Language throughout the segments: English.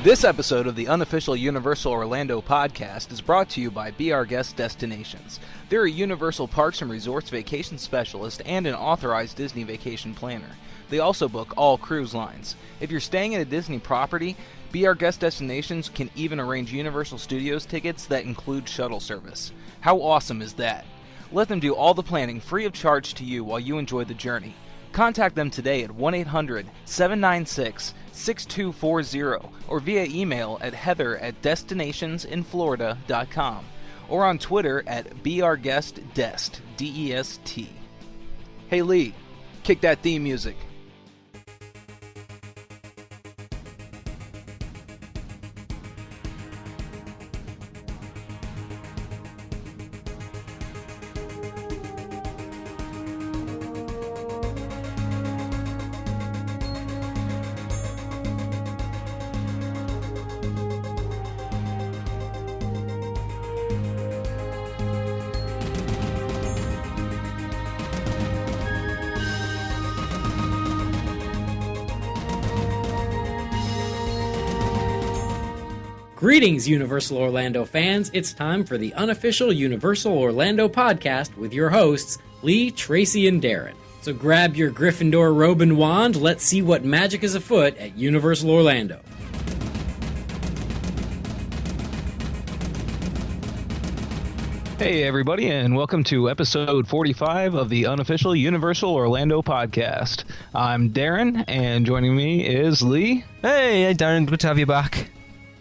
This episode of the unofficial Universal Orlando podcast is brought to you by Be Our Guest Destinations. They're a Universal Parks and Resorts vacation specialist and an authorized Disney vacation planner. They also book all cruise lines. If you're staying at a Disney property, Be Our Guest Destinations can even arrange Universal Studios tickets that include shuttle service. How awesome is that? Let them do all the planning free of charge to you while you enjoy the journey. Contact them today at 1-800-796-6240 or via email at heather@destinationsinflorida.com or on Twitter at beourguestdest, D-E-S-T. Hey Lee, kick that theme music. Greetings, Universal Orlando fans. It's time for the unofficial Universal Orlando podcast with your hosts, Lee, Tracy, and Darren. So grab your Gryffindor robe and wand. Let's see what magic is afoot at Universal Orlando. Hey everybody, and welcome to episode 45 of the unofficial Universal Orlando podcast. I'm Darren, and joining me is Lee. Hey, Darren, good to have you back.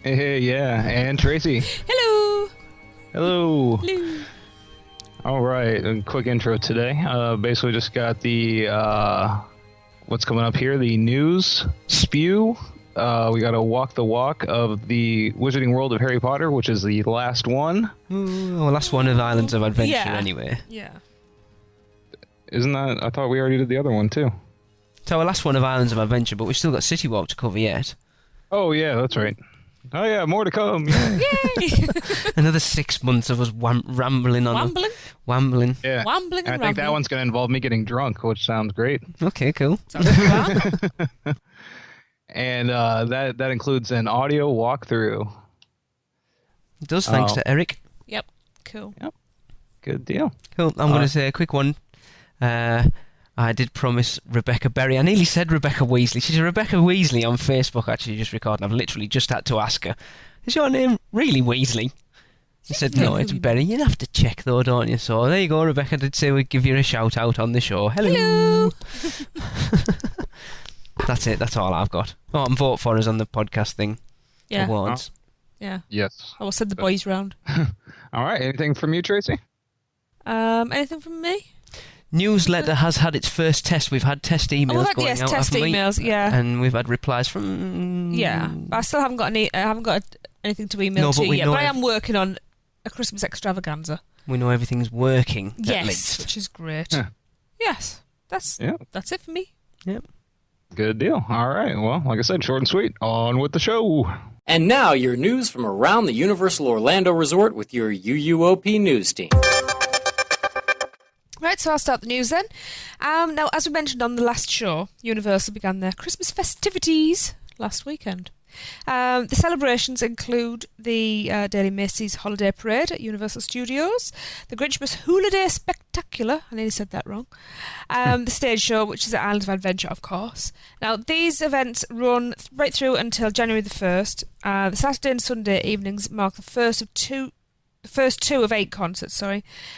Hey, yeah, and Tracy. Hello. Hello. All right, a quick intro today. Basically just got the, what's coming up here, the news, S.P.E.W. We got to walk the walk of the Wizarding World of Harry Potter, which is the last one. Last one of Islands of Adventure, anyway. Yeah. Isn't that, I thought we already did the other one, too. So our last one of Islands of Adventure, but we've still got City Walk to cover yet. Oh, yeah, that's right. Oh, yeah, more to come. Yeah. Yay! Another 6 months of us rambling on. Wambling? Yeah. Wambling and I think that one's going to involve me getting drunk, which sounds great. Okay, cool. And that includes an audio walkthrough. It does, thanks to Eric. Yep, cool. Yep, good deal. Cool, I'm going to say a quick one. I did promise Rebecca Berry. I nearly said Rebecca Weasley. She's Rebecca Weasley on Facebook, actually, just recording. I've literally just had to ask her, is your name really Weasley? She said, no, it's Berry. You'd have to check, though, don't you? So there you go, Rebecca did say we'd give you a shout-out on the show. Hello! That's it, that's all I've got. Oh, and vote for us on the podcast thing. Yeah. Awards. Yeah. Yes. I will send the boys round. All right, anything from you, Tracy? Anything from me? Newsletter has had its first test. We've had test emails we've had, going out, test haven't we? emails, yeah. And we've had replies from... Yeah, but I still haven't got anything to email to you yet, but I am working on a Christmas extravaganza. We know everything's working, yes, at least. Which is great. Yeah. Yes, that's it for me. Yep. Good deal. All right, well, like I said, short and sweet. On with the show. And now your news from around the Universal Orlando Resort with your UUOP news team. Right, so I'll start the news then. Now, as we mentioned on the last show, Universal began their Christmas festivities last weekend. The celebrations include the Daily Macy's Holiday Parade at Universal Studios, the Grinchmas Hula Day Spectacular, I nearly said that wrong, the stage show, which is at Islands of Adventure, of course. Now, these events run right through until January the 1st. The Saturday and Sunday evenings mark the first two of 8 concerts,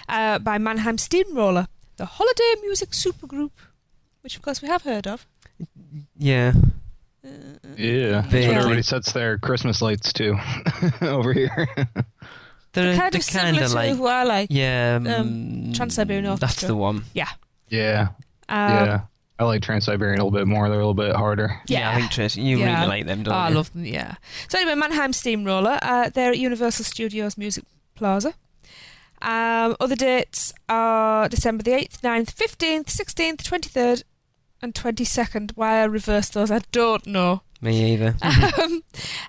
by Mannheim Steamroller, the holiday music supergroup, which of course we have heard of. Yeah. Yeah, that's what everybody sets their Christmas lights to over here. They're kind of similar to who I like. Yeah. Trans-Siberian Orchestra. That's the one. Yeah. Yeah. Yeah. I like Trans-Siberian a little bit more. They're a little bit harder. Yeah, I think Tracy, you really like them, don't you? I love them, yeah. So anyway, Mannheim Steamroller, they're at Universal Studios Music Plaza. Other dates are December the 8th, 9th, 15th, 16th, 23rd and 22nd. Why I reversed those, I don't know. Me either.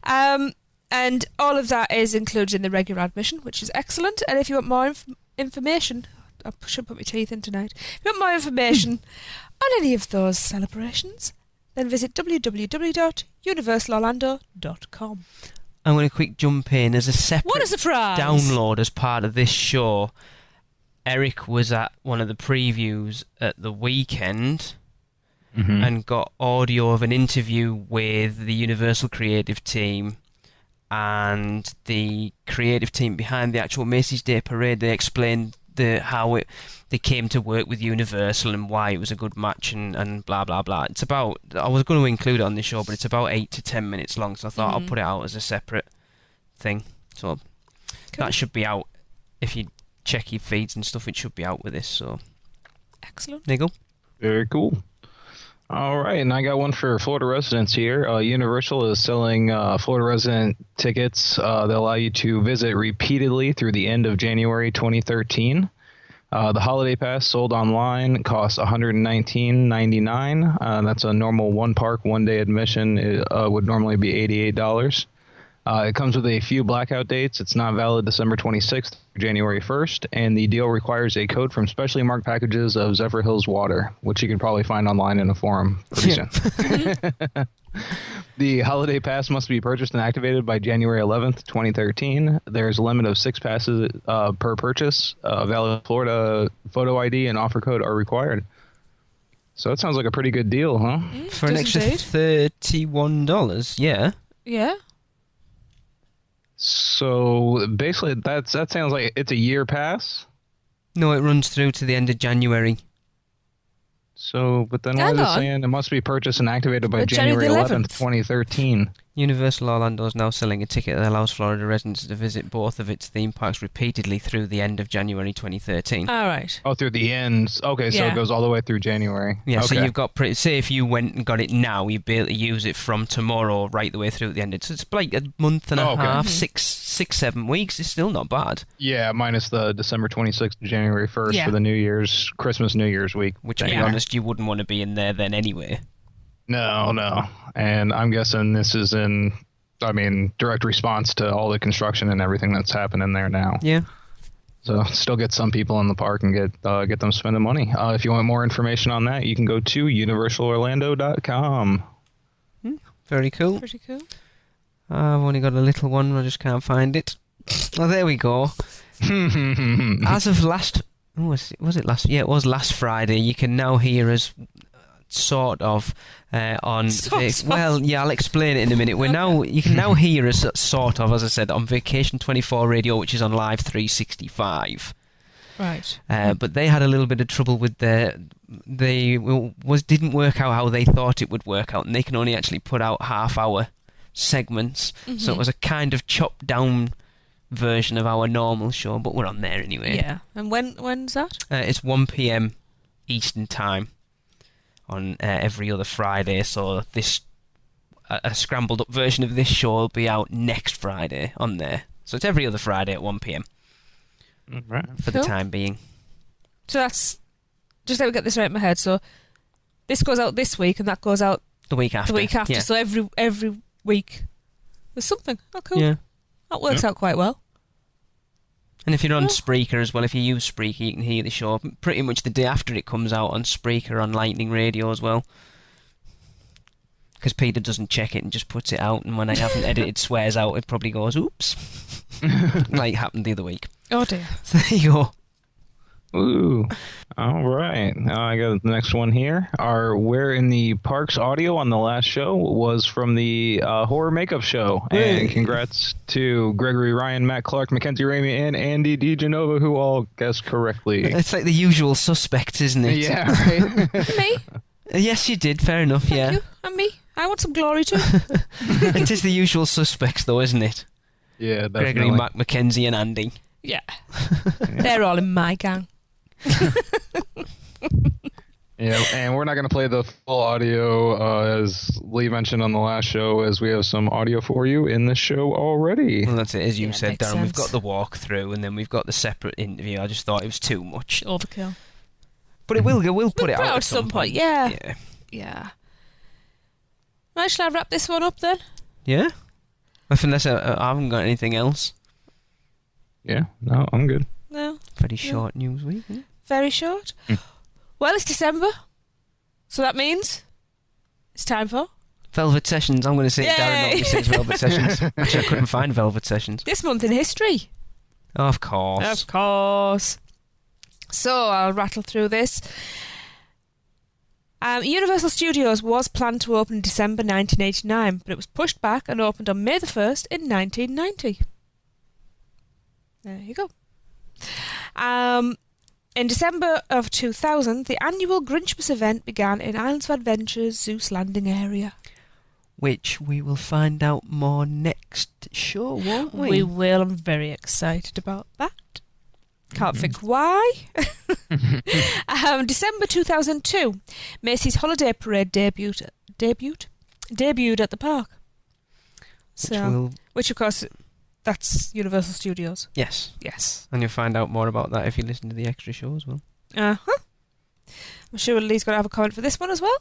And all of that is included in the regular admission, which is excellent. And if you want more information, I should put my teeth in tonight. If you want more information on any of those celebrations, then visit www.universalorlando.com. I'm going to quick jump in as a separate What a surprise! download as part of this show. Eric was at one of the previews at the weekend and got audio of an interview with the Universal creative team and the creative team behind the actual Macy's Day Parade. They explained how they came to work with Universal and why it was a good match and blah blah blah. It's about, I was going to include it on the show, but it's about 8 to 10 minutes long, so I thought I'll put it out as a separate thing. So that should be out. If you check your feeds and stuff, it should be out with this. So Excellent. there you go. Very cool. All right, and I got one for Florida residents here. Universal is selling Florida resident tickets that allow you to visit repeatedly through the end of January 2013. The holiday pass sold online costs $119.99. That's a normal one-park, one-day admission. It would normally be $88. It comes with a few blackout dates. It's not valid December 26th through January 1st, and the deal requires a code from specially marked packages of Zephyr Hills water, which you can probably find online in a forum pretty soon. The holiday pass must be purchased and activated by January 11th, 2013. There's a limit of 6 passes per purchase. Valid Florida photo ID and offer code are required. So that sounds like a pretty good deal, huh? For an extra $31, yeah. Yeah. So basically, that sounds like it's a year pass. No, it runs through to the end of January. So, but then why is it saying it must be purchased and activated by January 11th, 2013? Universal Orlando is now selling a ticket that allows Florida residents to visit both of its theme parks repeatedly through the end of January 2013. All right. Oh, through the end. Okay, so it goes all the way through January. Yeah, okay. So you've got, say if you went and got it now, you'd be able to use it from tomorrow right the way through the end. So it's like a month and a half, 7 weeks. It's still not bad. Yeah, minus the December 26th to January 1st for the New Year's, Christmas, New Year's week. Which, to be honest, you wouldn't want to be in there then anyway. No. And I'm guessing this is direct response to all the construction and everything that's happening there now. Yeah. So still get some people in the park and get them spending money. If you want more information on that, you can go to universalorlando.com. Very cool. Pretty cool. I've only got a little one. I just can't find it. Oh, there we go. As of last... was it last... Yeah, it was last Friday. You can now hear us... sort of on well, yeah, I'll explain it in a minute. You can now hear us sort of, as I said, on Vacation 24 Radio, which is on Live 365. Right. But they had a little bit of trouble with didn't work out how they thought it would work out, and they can only actually put out half-hour segments. So it was a kind of chopped down version of our normal show, but we're on there anyway. Yeah. And when's that? It's 1 p.m. Eastern Time on every other Friday, so a scrambled up version of this show will be out next Friday on there. So it's every other Friday at 1 p.m. Right. For the time being. So that's, just let me get this right in my head, so this goes out this week and that goes out the week after. Yeah. So every week there's something. Oh, cool. Yeah. That works out quite well. And if you're on Spreaker as well, if you use Spreaker, you can hear the show pretty much the day after it comes out on Spreaker, on Lightning Radio as well. Because Peter doesn't check it and just puts it out, and when I haven't edited swears out, it probably goes, oops. Like happened the other week. Oh dear. So there you go. Ooh. All right. I got the next one here. Our Where in the Parks audio on the last show was from the horror makeup show. And congrats to Gregory, Ryan, Matt Clark, Mackenzie Ramey, and Andy DeGenova, who all guessed correctly. It's like the usual suspects, isn't it? Yeah, right? Me? Yes, you did. Fair enough, Thank you. And me. I want some glory too. It is the usual suspects, though, isn't it? Yeah, definitely. Gregory, Matt, Mackenzie, and Andy. Yeah. They're all in my gang. Yeah, and we're not going to play the full audio, as Lee mentioned on the last show, as we have some audio for you in the show already. Well, that's it, as you said, Darren. Sense. We've got the walkthrough, and then we've got the separate interview. I just thought it was too much. Overkill. But we'll put it out at some point. Yeah. Right, shall I wrap this one up then? Yeah? Unless I haven't got anything else. Yeah, no, I'm good. No. Pretty short news week, isn't it? Very short. Well, it's December, so that means It's time for Velvet Sessions. I'm going to say Yay! Darren normally says Velvet Sessions. Actually, I couldn't find Velvet Sessions. This Month in History. Of course. Of course. So, I'll rattle through this. Universal Studios was planned to open in December 1989, but it was pushed back and opened on May the 1st in 1990. There you go. In December of 2000, the annual Grinchmas event began in Islands of Adventure's Zeus Landing area. Which we will find out more next show, won't we? We will. I'm very excited about that. Can't think why. December 2002, Macy's Holiday Parade debuted at the park. Which of course, that's Universal Studios. Yes. Yes. And you'll find out more about that if you listen to the extra show as well. Uh-huh. I'm sure Lee's going to have a comment for this one as well.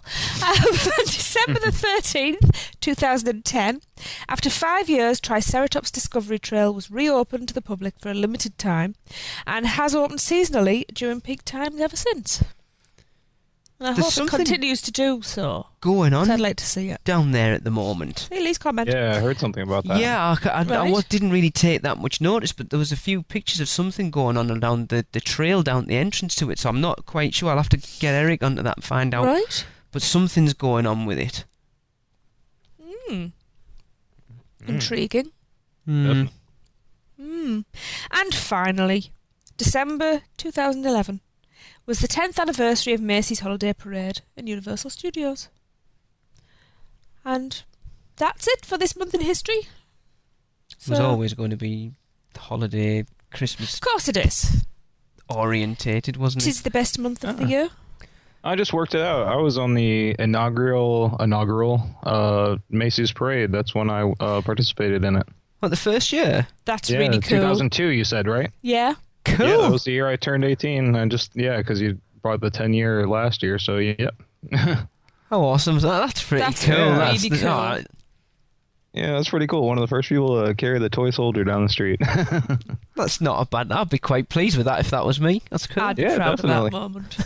December the 13th, 2010, after 5 years, Triceratops Discovery Trail was reopened to the public for a limited time and has opened seasonally during peak times ever since. And I hope it continues to do so. Going on. I'd like to see it. Down there at the moment. Hey, Lee's comment. Yeah, I heard something about that. Yeah, I Right. didn't really take that much notice, but there was a few pictures of something going on around the trail down the entrance to it, so I'm not quite sure. I'll have to get Eric onto that and find out. Right. But something's going on with it. Intriguing. Mm. And finally, December 2011 was the 10th anniversary of Macy's Holiday Parade in Universal Studios. And that's it for this month in history. It was always going to be holiday, Christmas Of course it is. orientated, wasn't It it? is the best month of the year. I just worked it out. I was on the inaugural Macy's parade. That's when I participated in it. What, the first year? That's Yeah, really cool. 2002, you said, right? Yeah. Cool. Yeah, that was the year I turned 18. And because you brought the 10-year last year, so yeah. How awesome is that? That's pretty That's cool. really cool. Yeah, that's pretty cool. One of the first people to carry the toy soldier down the street. That's not a bad. I'd be quite pleased with that if that was me. That's cool. I'd be Yeah, proud definitely. of that moment.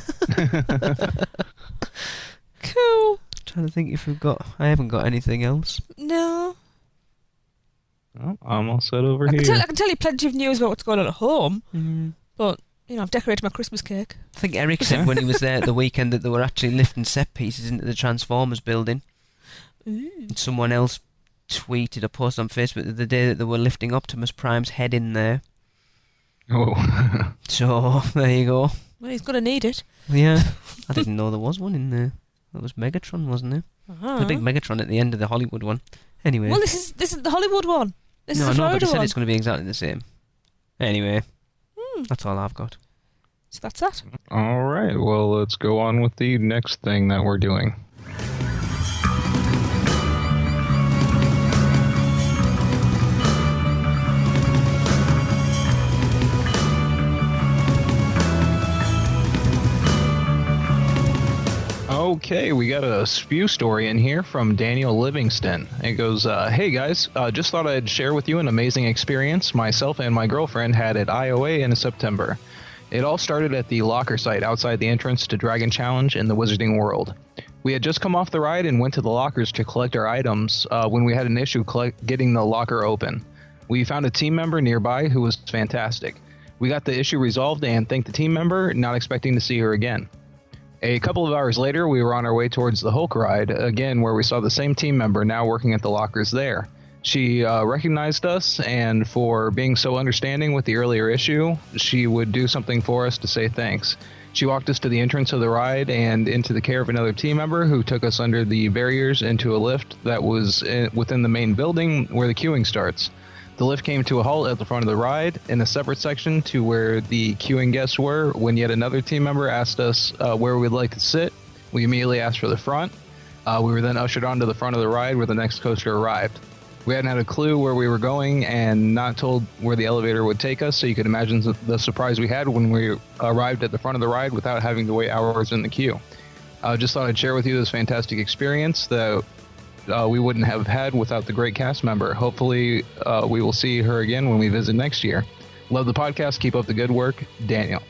Cool. Trying to think if we've got. I haven't got anything else. No. Well, I'm all set over I here. can tell you plenty of news about what's going on at home, Mm. but, I've decorated my Christmas cake. I think Eric said when he was there at the weekend that they were actually lifting set pieces into the Transformers building. And someone else tweeted a post on Facebook the day that they were lifting Optimus Prime's head in there. Oh. So, there you go. Well, he's going to need it. Yeah. I didn't know there was one in there. That was Megatron, wasn't there? The big Megatron at the end of the Hollywood one. Anyway. Well, this is the Hollywood one. This no, is the I know, but Florida he said one. it's going to be exactly the same. Anyway. That's all I've got. So that's that. All right. Well, let's go on with the next thing that we're doing. Okay, we got a S.P.E.W story in here from Daniel Livingston. It goes, hey guys, just thought I'd share with you an amazing experience myself and my girlfriend had at IOA in September. It all started at the locker site outside the entrance to Dragon Challenge in the Wizarding World. We had just come off the ride and went to the lockers to collect our items when we had an issue getting the locker open. We found a team member nearby who was fantastic. We got the issue resolved and thanked the team member, not expecting to see her again. A couple of hours later, we were on our way towards the Hulk ride, again where we saw the same team member now working at the lockers there. She recognized us, and for being so understanding with the earlier issue, she would do something for us to say thanks. She walked us to the entrance of the ride and into the care of another team member who took us under the barriers into a lift that was within the main building where the queuing starts. The lift came to a halt at the front of the ride in a separate section to where the queuing guests were when yet another team member asked us where we'd like to sit. We immediately asked for the front. We were then ushered onto the front of the ride where the next coaster arrived. We hadn't had a clue where we were going and not told where the elevator would take us, so you could imagine the surprise we had when we arrived at the front of the ride without having to wait hours in the queue. Just thought I'd share with you this fantastic experience that we wouldn't have had without the great cast member. Hopefully, we will see her again when we visit next year. Love the podcast. Keep up the good work. Daniel.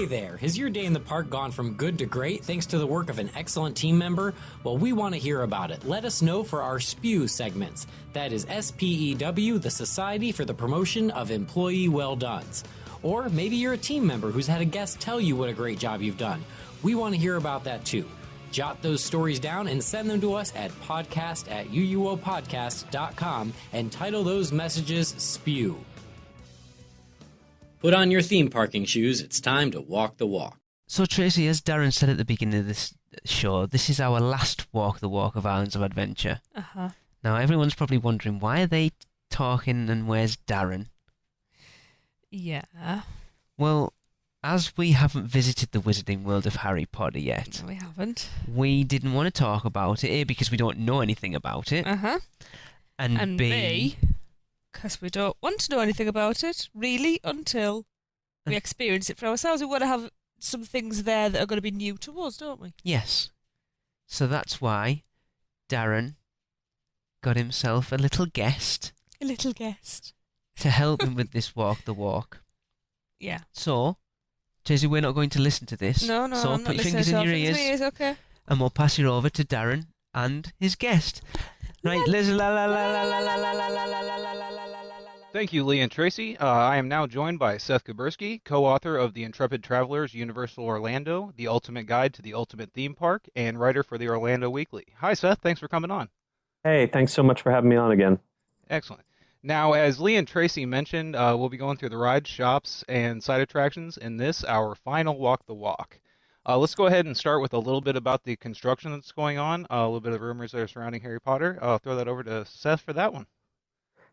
Hey there, has your day in the park gone from good to great thanks to the work of an excellent team member? Well, we want to hear about it. Let us know for our S.P.E.W segments. That is S.P.E.W, the Society for the Promotion of Employee Well-Dones. Or maybe you're a team member who's had a guest tell you what a great job you've done. We want to hear about that too. Jot those stories down and send them to us at podcast@uuopodcast.com and title those messages S.P.E.W. Put on your theme parking shoes. It's time to walk the walk. So, Tracy, as Darren said at the beginning of this show, this is our last Walk the Walk of Islands of Adventure. Uh-huh. Now, everyone's probably wondering, why are they talking and where's Darren? Yeah. Well, as we haven't visited the Wizarding World of Harry Potter yet, No, we haven't. we didn't want to talk about it, A, because we don't know anything about it, Uh-huh. and B, because we don't want to know anything about it, really, until we experience it for ourselves. We want to have some things there that are going to be new to us, don't we? yes. So that's why Darren got himself a little guest A little guest. to help him with this Walk the Walk. Yeah. So, Tracy, we're not going to listen to this. No, So I'm not put your listening fingers to in your Alfred's ears, okay. and we'll pass you over to Darren and his guest. Right, Liz, la la la la la la la la la la la la la. Thank you, Lee and Tracy. I am now joined by Seth Kubersky, co-author of The Intrepid Travelers Universal Orlando, The Ultimate Guide to the Ultimate Theme Park, and writer for the Orlando Weekly. Hi, Seth. Thanks for coming on. Hey, thanks so much for having me on again. Excellent. Now, as Lee and Tracy mentioned, we'll be going through the rides, shops, and side attractions in this, our final Walk the Walk. Let's go ahead and start with a little bit about the construction that's going on, a little bit of rumors that are surrounding Harry Potter. I'll throw that over to Seth for that one.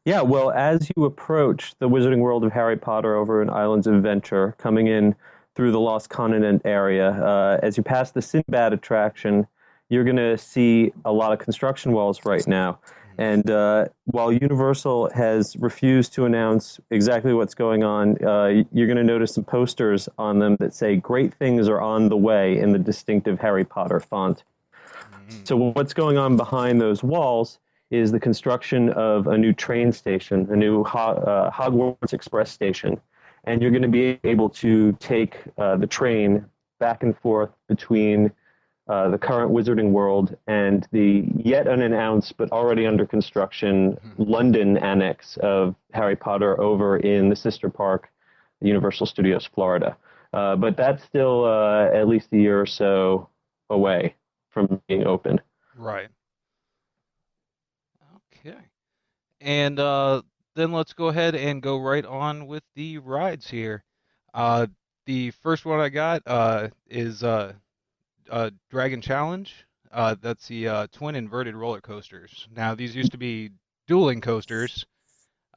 Yeah, well, as you approach the Wizarding World of Harry Potter over in Islands of Adventure, coming in through the Lost Continent area, as you pass the Sinbad attraction, you're going to see a lot of construction walls right now. And while Universal has refused to announce exactly what's going on, you're going to notice some posters on them that say, "Great things are on the way," in the distinctive Harry Potter font. So what's going on behind those walls is the construction of a new train station, a new Hogwarts Express station. And you're going to be able to take the train back and forth between the current Wizarding World and the yet unannounced but already under construction London annex of Harry Potter over in the sister park, Universal Studios Florida. But that's still at least a year or so away from being open. Right. Okay. And then let's go ahead and go right on with the rides here. The first one I got is Dragon Challenge. That's the twin inverted roller coasters. Now, these used to be dueling coasters.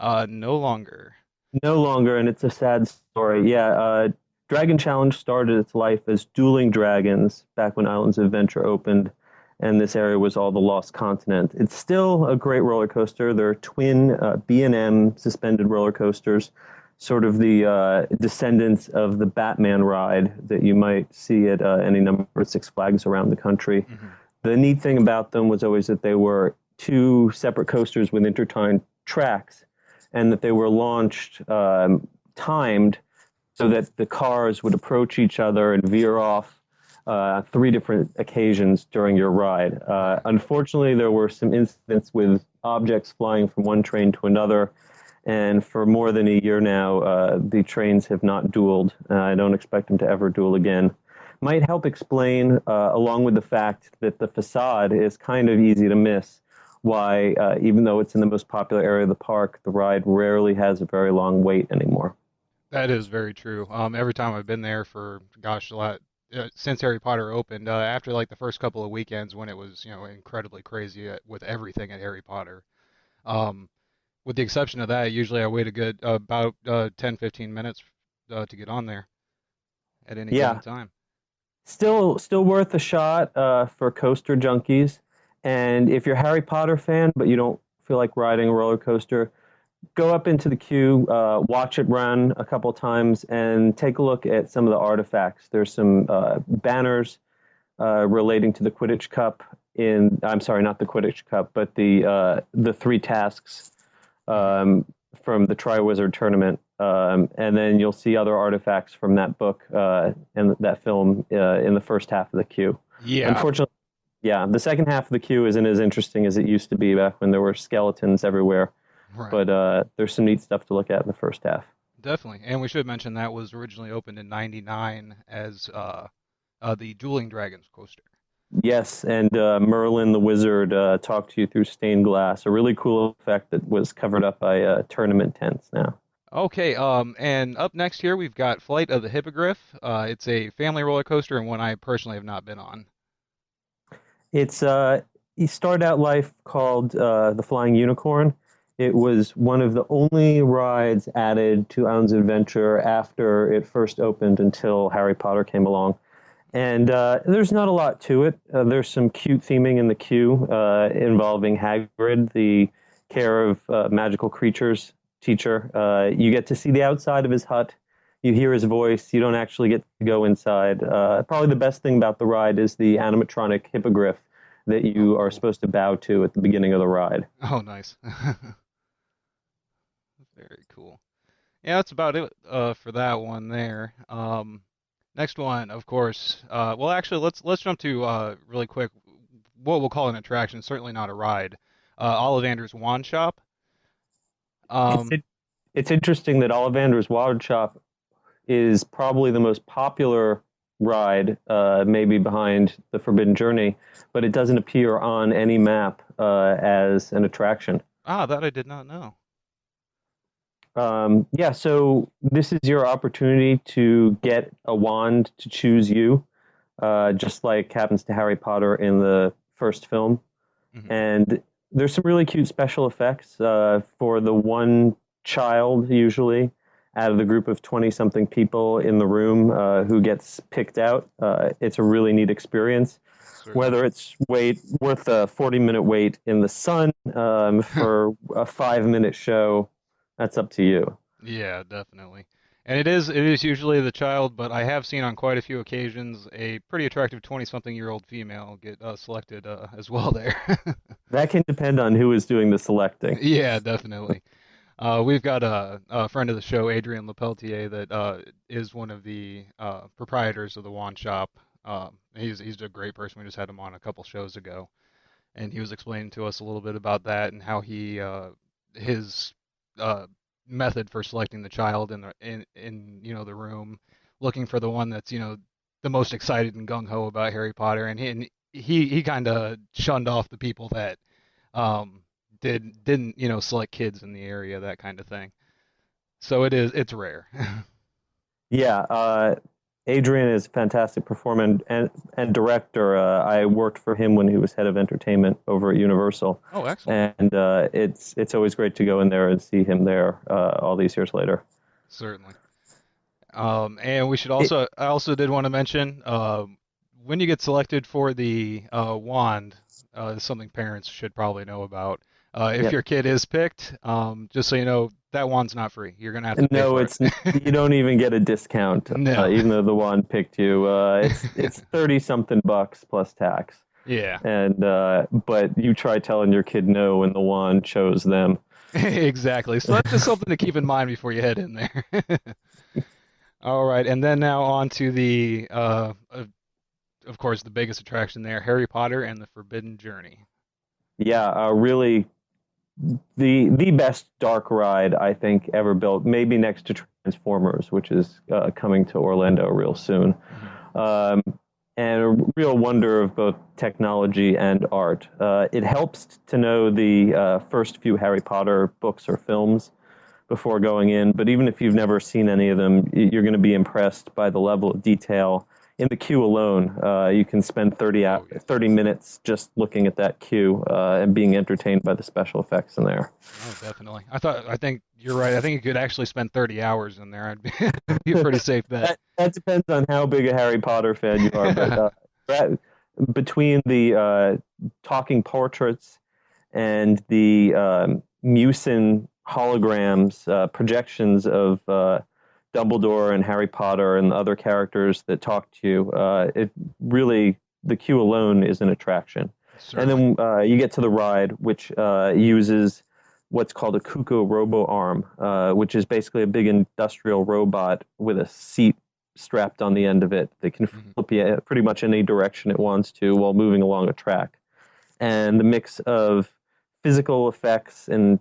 No longer. No longer, and it's a sad story. Yeah, Dragon Challenge started its life as dueling dragons back when Islands of Adventure opened, and this area was all the Lost Continent. It's still a great roller coaster. They're twin B&M suspended roller coasters, sort of the descendants of the Batman ride that you might see at any number of Six Flags around the country. Mm-hmm. The neat thing about them was always that they were two separate coasters with intertwined tracks, and that they were launched timed so that the cars would approach each other and veer off 3 different occasions during your ride. Unfortunately, there were some incidents with objects flying from one train to another, and for more than a year now, the trains have not dueled. I don't expect them to ever duel again. Might help explain, along with the fact that the facade is kind of easy to miss, why, even though it's in the most popular area of the park, the ride rarely has a very long wait anymore. That is very true. Every time I've been there for, since Harry Potter opened, after like the first couple of weekends when it was, incredibly crazy with everything at Harry Potter, with the exception of that, usually I wait a good about 10, 15 minutes to get on there at any given time. Still worth a shot for coaster junkies. And if you're a Harry Potter fan, but you don't feel like riding a roller coaster, go up into the queue, watch it run a couple times, and take a look at some of the artifacts. There's some banners relating to the Quidditch Cup I'm sorry, not the Quidditch Cup, but the 3 tasks from the Triwizard Tournament And then you'll see other artifacts from that book and that film in the first half of the queue. Yeah. Unfortunately, yeah, the second half of the queue isn't as interesting as it used to be back when there were skeletons everywhere. Right. But there's some neat stuff to look at in the first half. Definitely. And we should mention that was originally opened in '99 as the Dueling Dragons coaster. Yes, and Merlin the Wizard talked to you through stained glass, a really cool effect that was covered up by tournament tents now. Okay, and up next here we've got Flight of the Hippogriff. It's a family roller coaster and one I personally have not been on. It's he started out life called the Flying Unicorn. It was one of the only rides added to Islands of Adventure after it first opened until Harry Potter came along. And there's not a lot to it. There's some cute theming in the queue involving Hagrid, the care of magical creatures teacher. You get to see the outside of his hut. You hear his voice. You don't actually get to go inside. Probably the best thing about the ride is the animatronic hippogriff that you are supposed to bow to at the beginning of the ride. Oh, nice. Very cool. Yeah, that's about it for that one there. Next one, of course. Well, actually, let's jump to really quick what we'll call an attraction. Certainly not a ride. Ollivander's Wand Shop. It's interesting that Ollivander's Wand Shop is probably the most popular ride, maybe behind the Forbidden Journey, but it doesn't appear on any map as an attraction. Ah, that I did not know. Yeah, so this is your opportunity to get a wand to choose you, just like happens to Harry Potter in the first film. Mm-hmm. And there's some really cute special effects for the one child, usually, out of the group of 20-something people in the room who gets picked out. It's a really neat experience. Certainly. Whether it's worth a 40-minute wait in the sun for a 5-minute show, that's up to you. Yeah, definitely. And it is usually the child, but I have seen on quite a few occasions a pretty attractive 20-something-year-old female get selected as well there. That can depend on who is doing the selecting. Yeah, definitely. We've got a friend of the show, Adrian Lepeltier, that is one of the proprietors of the Wand Shop. He's a great person. We just had him on a couple shows ago, and he was explaining to us a little bit about that and how his method for selecting the child in the room, looking for the one that's the most excited and gung ho about Harry Potter, and he kind of shunned off the people that didn't select kids in the area, that kind of thing. So it's rare. Yeah, Adrian is a fantastic performer and director. I worked for him when he was head of entertainment over at Universal. Oh, excellent. And it's always great to go in there and see him there all these years later. Certainly. And we should also, I also did want to mention, when you get selected for the wand, something parents should probably know about. If your kid is picked, just so you know, that wand's not free. You're gonna have to pay for it. You don't even get a discount, no. Even though the wand picked you. It's $30-something plus tax. Yeah. And but you try telling your kid no when the wand chose them. Exactly. So that's just something to keep in mind before you head in there. All right, and then now on to the, of course, the biggest attraction there, Harry Potter and the Forbidden Journey. Yeah, really. The best dark ride I think ever built, maybe next to Transformers, which is coming to Orlando real soon, and a real wonder of both technology and art. It helps to know the first few Harry Potter books or films before going in, but even if you've never seen any of them, you're going to be impressed by the level of detail. In the queue alone, you can spend 30 minutes just looking at that queue and being entertained by the special effects in there. Oh, definitely. I think you're right. I think you could actually spend 30 hours in there. I'd be a pretty safe bet. That depends on how big a Harry Potter fan you are. But between the talking portraits and the Mucin holograms, projections of Dumbledore and Harry Potter and the other characters that talk to you, it really, the queue alone is an attraction. Certainly. And then you get to the ride, which uses what's called a Kuko Robo Arm, which is basically a big industrial robot with a seat strapped on the end of it that can flip you pretty much any direction it wants to while moving along a track. And the mix of physical effects and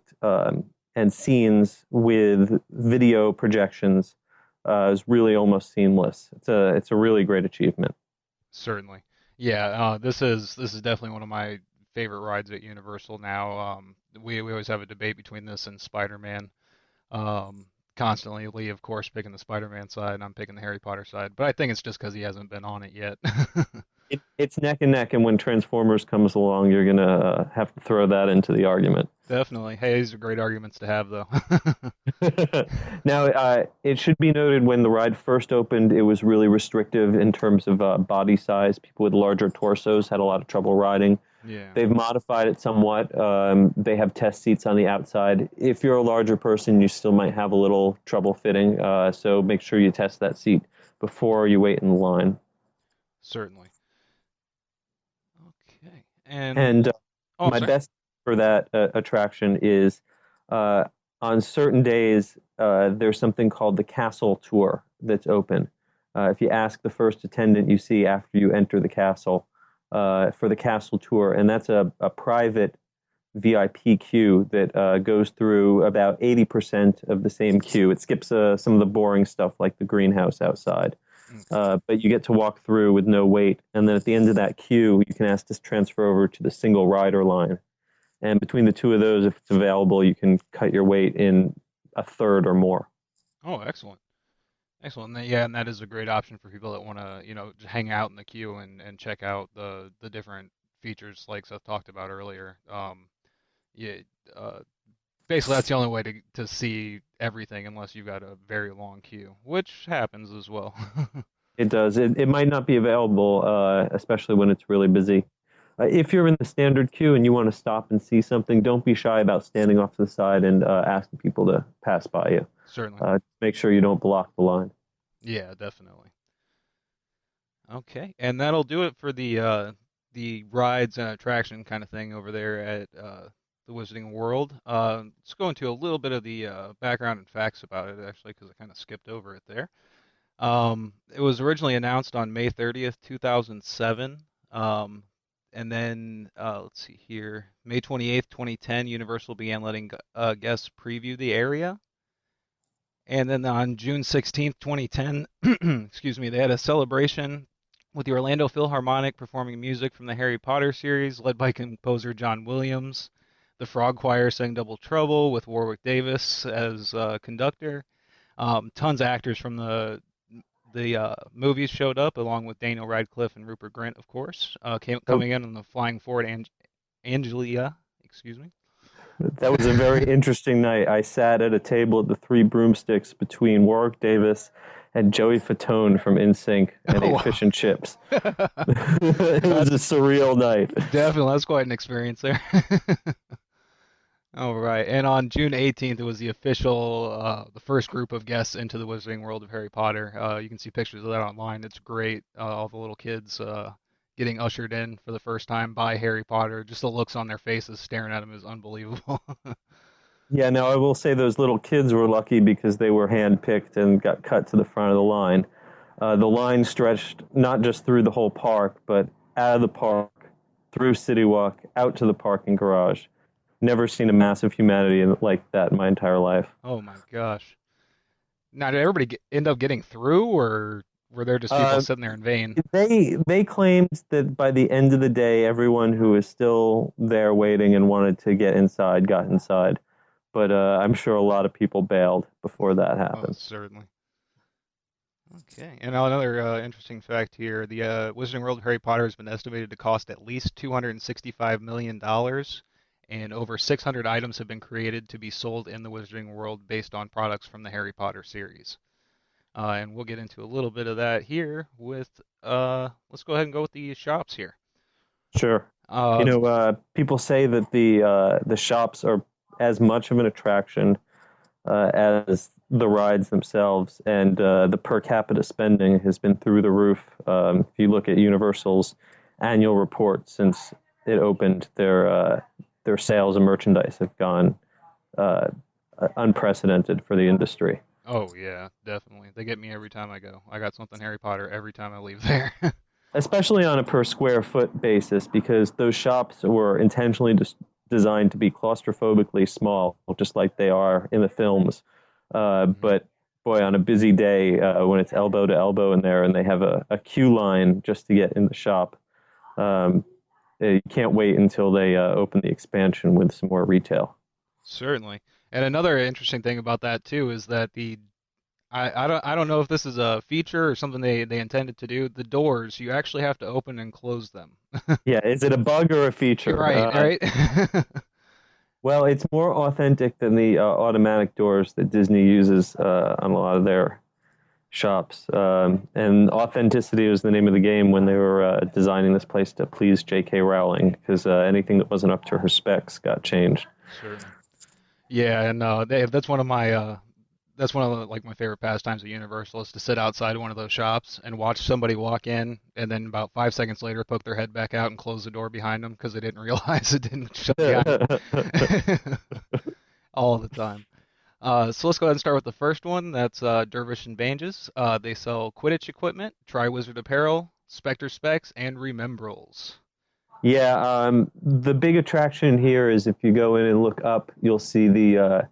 scenes with video projections is really almost seamless. It's a really great achievement. Certainly. Yeah, this is definitely one of my favorite rides at Universal now. We always have a debate between this and Spider-Man. Constantly, Lee, of course, picking the Spider-Man side, and I'm picking the Harry Potter side. But I think it's just because he hasn't been on it yet. It's neck and neck, and when Transformers comes along, you're gonna have to throw that into the argument. Definitely. Hey, these are great arguments to have, though. Now, it should be noted when the ride first opened, it was really restrictive in terms of body size. People with larger torsos had a lot of trouble riding. Yeah. They've modified it somewhat. They have test seats on the outside. If you're a larger person, you still might have a little trouble fitting. So make sure you test that seat before you wait in the line. Certainly. Okay. And my best for that attraction is on certain days, there's something called the Castle Tour that's open. If you ask the first attendant you see after you enter the castle for the Castle Tour, and that's a private VIP queue that goes through about 80% of the same queue. It skips some of the boring stuff like the greenhouse outside. But you get to walk through with no wait. And then at the end of that queue, you can ask to transfer over to the single rider line. And between the two of those, if it's available, you can cut your wait in a third or more. Oh, excellent. Excellent. Yeah, and that is a great option for people that want to, just hang out in the queue and check out the different features like Seth talked about earlier. Basically, that's the only way to see everything unless you've got a very long queue, which happens as well. It does. It might not be available, especially when it's really busy. If you're in the standard queue and you want to stop and see something, don't be shy about standing off to the side and asking people to pass by you. Certainly. Make sure you don't block the line. Yeah, definitely. Okay, and that'll do it for the rides and attraction kind of thing over there at the Wizarding World. Let's go into a little bit of the background and facts about it, actually, because I kind of skipped over it there. It was originally announced on May 30th, 2007. And then, let's see here, May 28th, 2010, Universal began letting guests preview the area. And then on June 16th, 2010, excuse me, they had a celebration with the Orlando Philharmonic performing music from the Harry Potter series, led by composer John Williams. The Frog Choir sang Double Trouble with Warwick Davis as conductor. Tons of actors from the movies showed up, along with Daniel Radcliffe and Rupert Grint, of course, coming in on the Flying Forward Angelia, excuse me. That was a very interesting night. I sat at a table at the Three Broomsticks between Warwick Davis and Joey Fatone from NSYNC and ate fish and chips. It was a surreal night. Definitely, that's quite an experience there. All right, and on June 18th, it was the official, the first group of guests into the Wizarding World of Harry Potter. You can see pictures of that online. It's great. All the little kids getting ushered in for the first time by Harry Potter. Just the looks on their faces staring at him is unbelievable. Yeah, now I will say those little kids were lucky because they were handpicked and got cut to the front of the line. The line stretched not just through the whole park, but out of the park, through City Walk, out to the parking garage. Never seen a mass of humanity like that in my entire life. Oh my gosh. Now, did everybody end up getting through, or were there just people sitting there in vain? They claimed that by the end of the day, everyone who was still there waiting and wanted to get inside got inside. But I'm sure a lot of people bailed before that happened. Oh, certainly. Okay, and now another interesting fact here. The Wizarding World of Harry Potter has been estimated to cost at least $265 million, and over 600 items have been created to be sold in the Wizarding World based on products from the Harry Potter series. And we'll get into a little bit of that here with, let's go ahead and go with the shops here. Sure. People say that the shops are as much of an attraction as the rides themselves, and the per capita spending has been through the roof. If you look at Universal's annual report since it opened, their sales and merchandise have gone unprecedented for the industry. Oh yeah, definitely. They get me every time I go. I got something Harry Potter every time I leave there. Especially on a per square foot basis, because those shops were intentionally designed to be claustrophobically small, just like they are in the films. But boy, on a busy day, when it's elbow to elbow in there and they have a queue line just to get in the shop, you can't wait until they open the expansion with some more retail. Certainly. And another interesting thing about that too is that I don't know if this is a feature or something they intended to do. The doors, you actually have to open and close them. Yeah, is it a bug or a feature? Right. Well, it's more authentic than the automatic doors that Disney uses on a lot of their shops. And authenticity was the name of the game when they were designing this place to please J.K. Rowling, because anything that wasn't up to her specs got changed. Sure. Yeah, and that's one of my like my favorite pastimes at Universal is to sit outside one of those shops and watch somebody walk in, and then about 5 seconds later poke their head back out and close the door behind them because they didn't realize it didn't shut behind them. All the time. So let's go ahead and start with the first one. That's Dervish and Banges. They sell Quidditch equipment, Triwizard apparel, Spectre specs, and Remembrals. Yeah, the big attraction here is if you go in and look up, you'll see the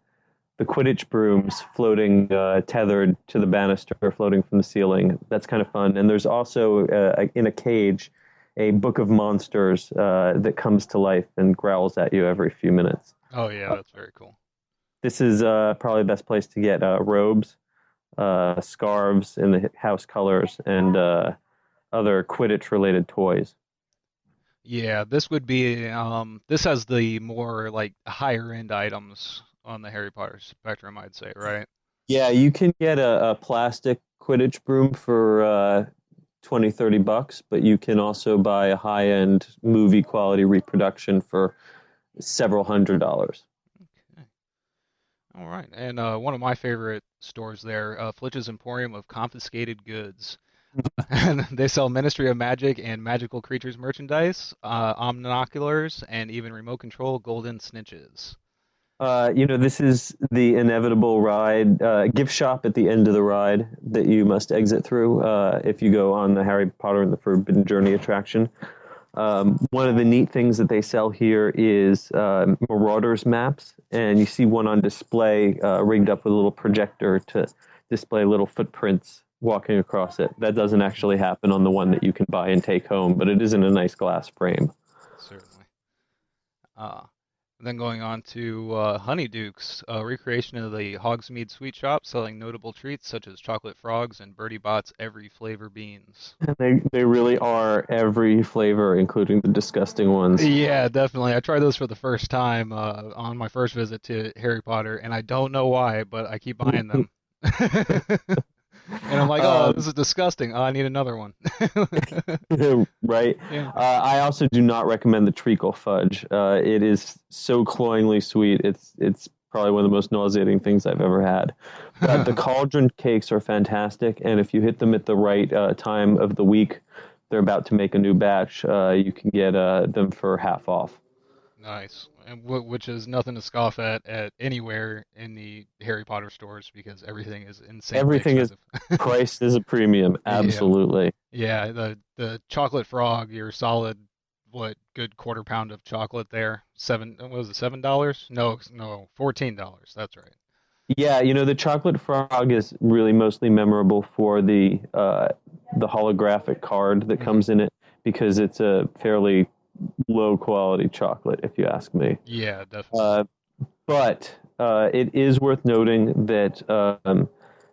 Quidditch brooms floating, tethered to the banister, floating from the ceiling. That's kind of fun. And there's also, in a cage, a book of monsters that comes to life and growls at you every few minutes. Oh, yeah, that's very cool. This is probably the best place to get robes, scarves in the house colors, and other Quidditch-related toys. Yeah, this would be, this has the more, like, higher-end items on the Harry Potter spectrum, I'd say, right? Yeah, you can get a plastic Quidditch broom for $20-$30, but you can also buy a high-end movie-quality reproduction for several $100s. Okay. All right, and one of my favorite stores there, Flitch's Emporium of Confiscated Goods. And they sell Ministry of Magic and magical creatures merchandise, omninoculars, and even remote control golden snitches. This is the inevitable ride, gift shop at the end of the ride that you must exit through if you go on the Harry Potter and the Forbidden Journey attraction. One of the neat things that they sell here is Marauders maps, and you see one on display rigged up with a little projector to display little footprints walking across it. That doesn't actually happen on the one that you can buy and take home, but it is in a nice glass frame. Certainly. Then going on to Honeydukes, a recreation of the Hogmseade sweet shop, selling notable treats such as chocolate frogs and Bertie Bott's every flavor beans. They really are every flavor, including the disgusting ones. Yeah, definitely. I tried those for the first time on my first visit to Harry Potter, and I don't know why, but I keep buying them. And I'm like, oh, this is disgusting. Oh, I need another one. Right. Yeah. I also do not recommend the treacle fudge. It is so cloyingly sweet. It's probably one of the most nauseating things I've ever had. But the cauldron cakes are fantastic, and if you hit them at the right time of the week, they're about to make a new batch. You can get them for half off. Nice. And which is nothing to scoff at anywhere in the Harry Potter stores because everything is insane. Everything is priced as a premium. Absolutely. Yeah, the chocolate frog, your solid, good quarter pound of chocolate there. What was it, $7? No, $14. That's right. Yeah, the chocolate frog is really mostly memorable for the holographic card that comes in it because it's a fairly low quality chocolate, if you ask me. Yeah, definitely. But it is worth noting that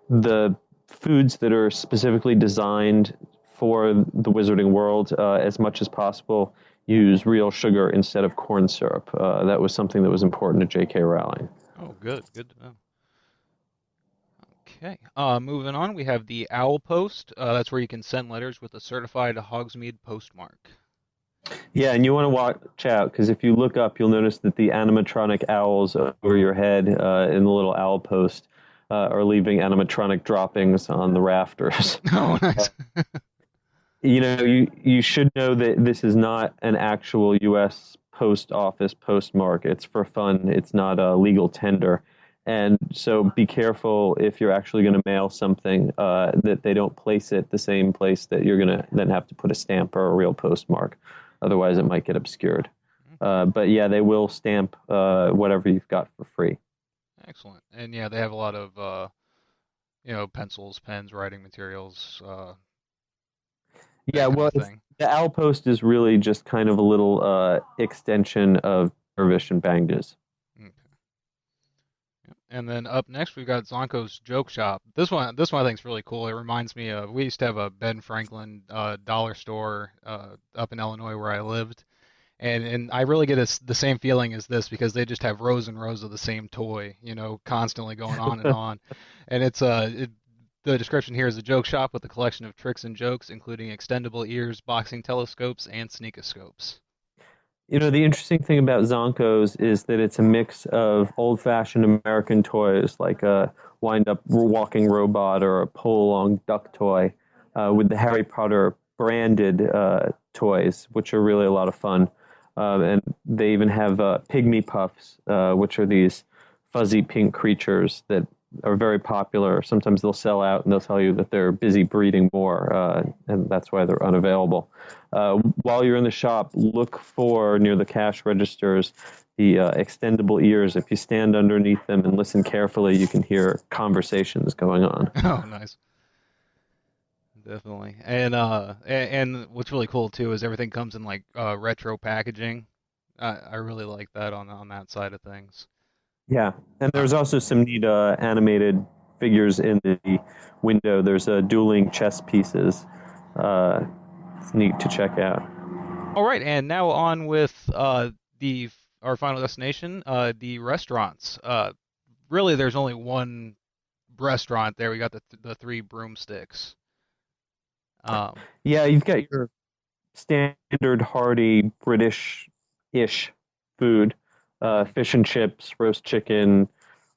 the foods that are specifically designed for the Wizarding World, as much as possible, use real sugar instead of corn syrup. That was something that was important to J.K. Rowling. Oh, good to know. Okay, moving on, we have the Owl Post. That's where you can send letters with a certified Hogmseade postmark. Yeah, and you want to watch out, because if you look up, you'll notice that the animatronic owls over your head in the little owl post are leaving animatronic droppings on the rafters. Oh, nice. You should know that this is not an actual U.S. post office postmark. It's for fun. It's not a legal tender. And so be careful if you're actually going to mail something that they don't place it the same place that you're going to then have to put a stamp or a real postmark. Otherwise, it might get obscured. But yeah, they will stamp whatever you've got for free. Excellent. And yeah, they have a lot of, pencils, pens, writing materials. Yeah, well, the Owl Post is really just kind of a little extension of Dervish and Bangdas. Okay. And then up next, we've got Zonko's Joke Shop. This one I think is really cool. It reminds me of, we used to have a Ben Franklin dollar store up in Illinois where I lived. And I really get the same feeling as this because they just have rows and rows of the same toy, constantly going on and on. And it's the description here is a joke shop with a collection of tricks and jokes, including extendable ears, boxing telescopes, and sneakoscopes. The interesting thing about Zonko's is that it's a mix of old-fashioned American toys like a wind-up walking robot or a pull-along duck toy with the Harry Potter branded toys, which are really a lot of fun. And they even have pygmy puffs, which are these fuzzy pink creatures that are very popular. Sometimes they'll sell out and they'll tell you that they're busy breeding more, and that's why they're unavailable. While you're in the shop, look for, near the cash registers, the extendable ears. If you stand underneath them and listen carefully, you can hear conversations going on. Oh, nice. Definitely. And what's really cool too is everything comes in like retro packaging. I really like that on that side of things. Yeah, and there's also some neat animated figures in the window. There's dueling chess pieces. It's neat to check out. All right, and now on with our final destination, the restaurants. Really, there's only one restaurant there. We got the three broomsticks. Yeah, you've got your standard hearty British-ish food. Fish and chips, roast chicken,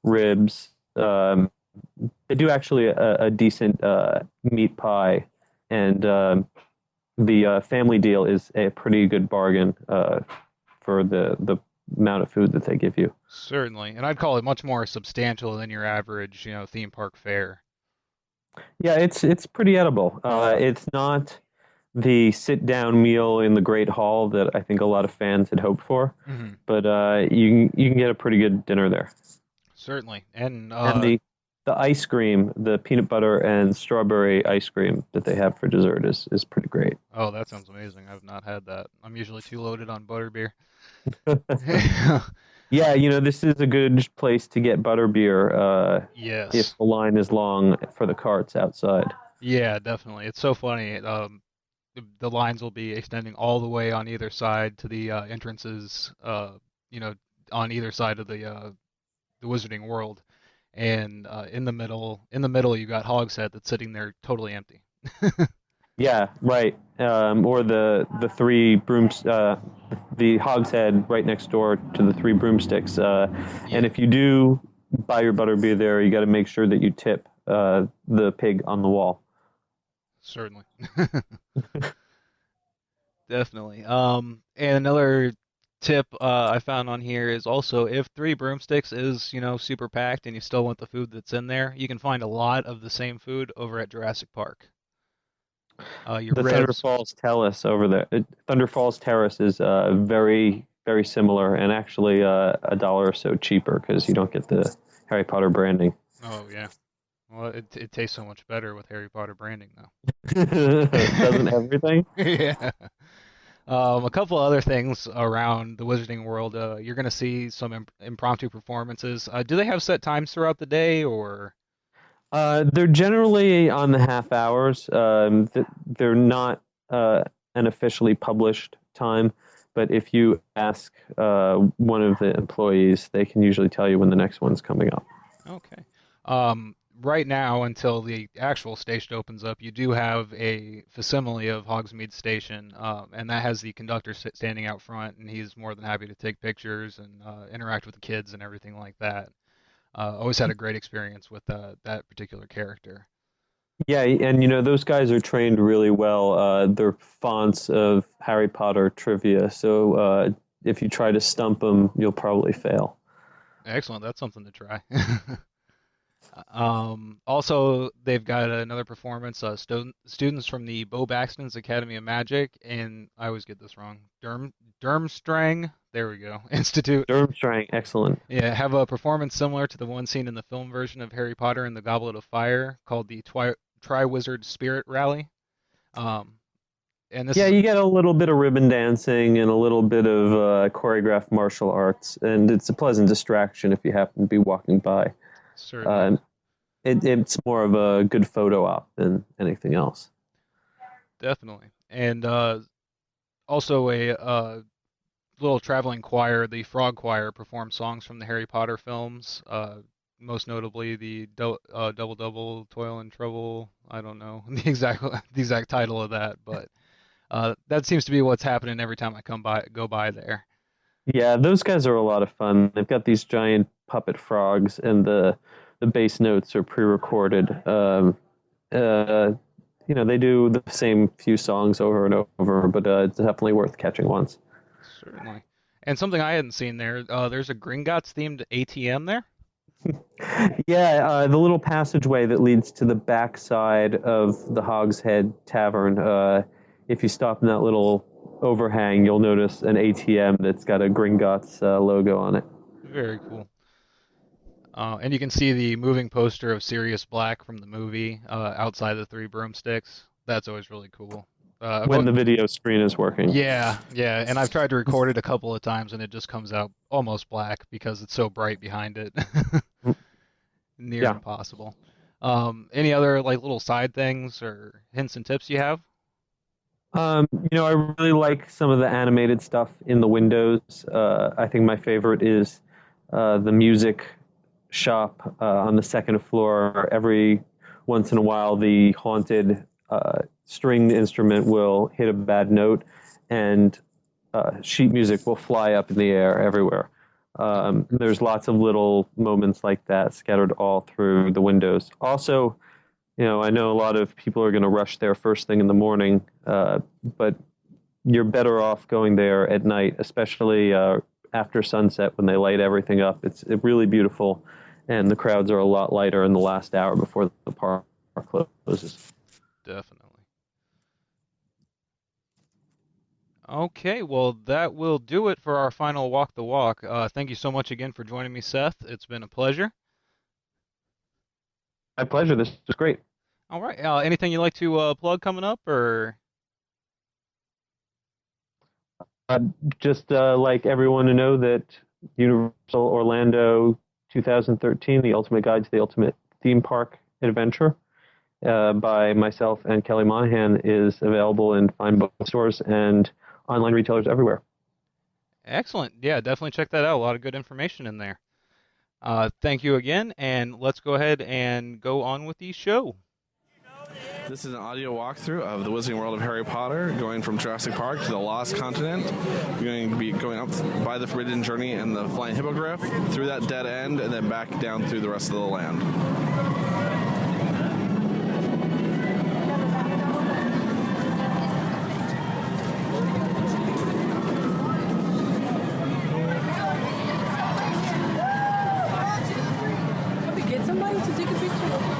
ribs. They do actually a decent meat pie, and the family deal is a pretty good bargain for the amount of food that they give you. Certainly, and I'd call it much more substantial than your average, theme park fare. Yeah, it's pretty edible. It's not the sit-down meal in the Great Hall that I think a lot of fans had hoped for, but you can get a pretty good dinner there. Certainly, and the ice cream, the peanut butter and strawberry ice cream that they have for dessert is pretty great. Oh, that sounds amazing. I've not had that. I'm usually too loaded on butterbeer. Yeah, this is a good place to get butterbeer. Yes. If the line is long for the carts outside. Yeah, definitely. It's so funny. The lines will be extending all the way on either side to the entrances, on either side of the Wizarding World, and in the middle you got Hogsead that's sitting there totally empty. Yeah, right. Or the three brooms, the Hogsead right next door to the three broomsticks. And if you do buy your butterbeer there, you got to make sure that you tip the pig on the wall. Certainly. Definitely. And another tip I found on here is also if three broomsticks is, super packed and you still want the food that's in there, you can find a lot of the same food over at Jurassic Park. The Thunder Falls Terrace over there. Thunder Falls Terrace is very, very similar and actually $1 or so cheaper because you don't get the Harry Potter branding. Oh, yeah. Well, it tastes so much better with Harry Potter branding, though. Doesn't everything? Yeah. A couple other things around the Wizarding World. You're going to see some impromptu performances. Do they have set times throughout the day, or? They're generally on the half hours. They're not an officially published time, but if you ask one of the employees, they can usually tell you when the next one's coming up. Okay. Right now, until the actual station opens up, you do have a facsimile of Hogmseade Station, and that has the conductor standing out front, and he's more than happy to take pictures and interact with the kids and everything like that. Always had a great experience with that particular character. Yeah, and those guys are trained really well. They're fonts of Harry Potter trivia, so if you try to stump them, you'll probably fail. Excellent. That's something to try. Also, they've got another performance. Students from the Bo Baxton's Academy of Magic, and I always get this wrong. Durmstrang. There we go. Institute. Durmstrang, excellent. Yeah, have a performance similar to the one seen in the film version of Harry Potter and the Goblet of Fire, called the Triwizard Spirit Rally. And this you get a little bit of ribbon dancing and a little bit of choreographed martial arts, and it's a pleasant distraction if you happen to be walking by. Certainly. It's more of a good photo op than anything else. Definitely. And also a little traveling choir, the Frog Choir, performed songs from the Harry Potter films, most notably the Double Double, Toil and Trouble. I don't know the exact title of that, but that seems to be what's happening every time I go by there. Yeah, those guys are a lot of fun. They've got these giant puppet frogs, and the bass notes are pre-recorded. They do the same few songs over and over, but it's definitely worth catching once. Certainly. And something I hadn't seen there, there's a Gringotts themed ATM there? Yeah, the little passageway that leads to the backside of the Hogmseade Tavern. If you stop in that little overhang, you'll notice an ATM that's got a Gringotts logo on it. Very cool. And you can see the moving poster of Sirius Black from the movie outside the Three Broomsticks. That's always really cool. When the video screen is working. Yeah. And I've tried to record it a couple of times, and it just comes out almost black because it's so bright behind it. Near impossible. Any other little side things or hints and tips you have? I really like some of the animated stuff in the windows. I think my favorite is the music shop on the second floor. Every once in a while, the haunted stringed instrument will hit a bad note, and sheet music will fly up in the air everywhere. There's lots of little moments like that scattered all through the windows. Also, I know a lot of people are going to rush there first thing in the morning, but you're better off going there at night, especially after sunset when they light everything up. It's really beautiful, and the crowds are a lot lighter in the last hour before the park closes. Definitely. Okay, well, that will do it for our final Walk the Walk. Thank you so much again for joining me, Seth. It's been a pleasure. My pleasure. This was great. All right. Anything you'd like to plug coming up, or? Just like everyone to know that Universal Orlando 2013, The Ultimate Guide to the Ultimate Theme Park Adventure, by myself and Kelly Monahan, is available in fine bookstores and online retailers everywhere. Excellent. Yeah, definitely check that out. A lot of good information in there. Thank you again, and let's go ahead and go on with the show. This is an audio walkthrough of the Wizarding World of Harry Potter, going from Jurassic Park to the Lost Continent. We're going to be going up by the Forbidden Journey and the Flying Hippogriff, through that dead end, and then back down through the rest of the land. Can we get somebody to take a picture?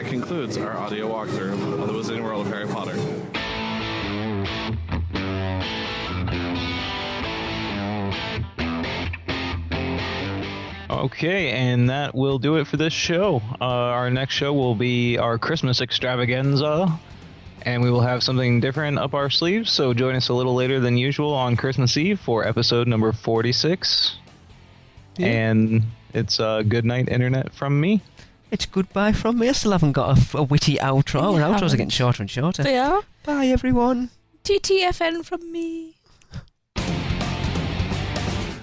Concludes our audio walkthrough of the Wizarding World of Harry Potter. Okay, and that will do it for this show. Our next show will be our Christmas extravaganza, and we will have something different up our sleeves, so join us a little later than usual on Christmas Eve for episode number 46. Yeah. And it's good night, Internet, from me. It's goodbye from me. I still haven't got a witty outro. Our outros are getting shorter and shorter. They are. Bye, everyone. TTFN from me.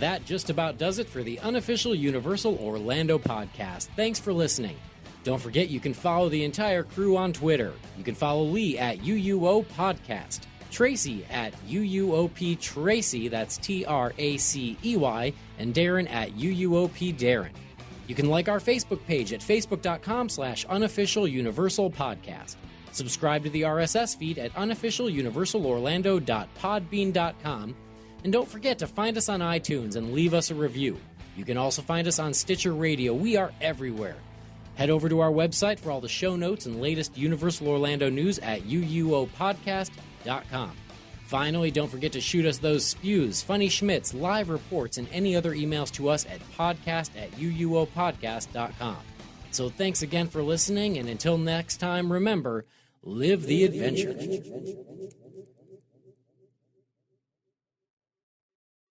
That just about does it for the unofficial Universal Orlando podcast. Thanks for listening. Don't forget you can follow the entire crew on Twitter. You can follow Lee at UUO Podcast, Tracy at UUOP Tracy, that's TRACEY, and Darren at UUOP Darren. You can like our Facebook page at facebook.com/unofficial Universal Podcast. Subscribe to the RSS feed at unofficialuniversalorlando.podbean.com. And don't forget to find us on iTunes and leave us a review. You can also find us on Stitcher Radio. We are everywhere. Head over to our website for all the show notes and latest Universal Orlando news at uuopodcast.com. Finally, don't forget to shoot us those spews, funny schmits, live reports, and any other emails to us at podcast@uuopodcast.com. So thanks again for listening, and until next time, remember, live the adventure.